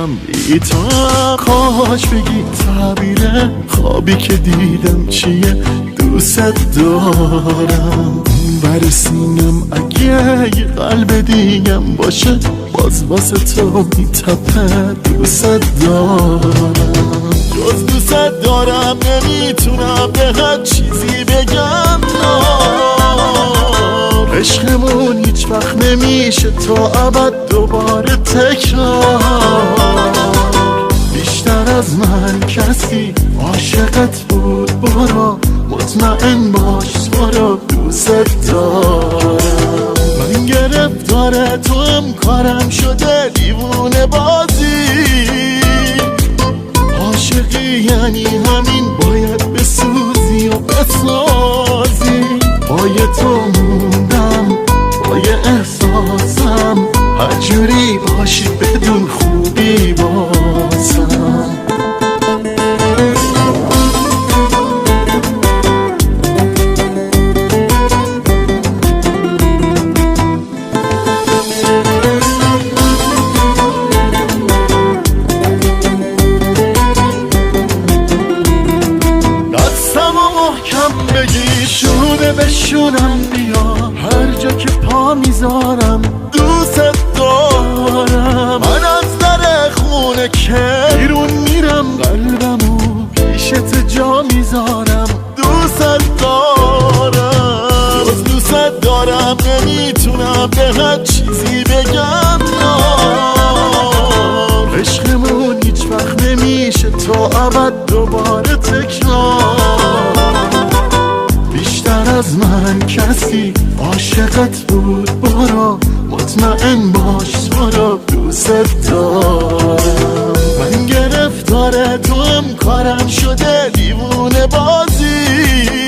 میرم بی تو. کاش بگی تعبیر خوابی که دیدم چیه، دوست دارم. برسینم اگه یه قلب دیگم باشه، باز واسه تو میتپه، دوست دارم. جز دوست دارم نمیتونم بهت چیزی بگم. عشقمون هیچ وقت نمیشه تا ابد دوباره تکرار. بیشتر از من کسی عاشقت بود، برو مطمئن باش تو رو دوست دارم. من گرفتار تو هم کارم شده دیوونه بازی. عاشقی یعنی همین، باید بسوزی و بسازی. پای تو موندم، پای احساسم، هرجوری باشی بدون خوبی بازم. بگی شونه بشونم بیا، هر جا که پا میذارم دوست دارم. من از در خونه که بیرون میرم، قلبمو پیشت جا میذارم، دوست دارم. جز دوست دارم نمیتونم بهت چیزی بگم. عشقمون هیچ وقت نمیشه تا ابد دوباره تکرار. از من کسی عاشقت بود، برو مطمئن باش تو رو دوست دارم. من گرفتار تو هم کارم شده دیوونه بازی.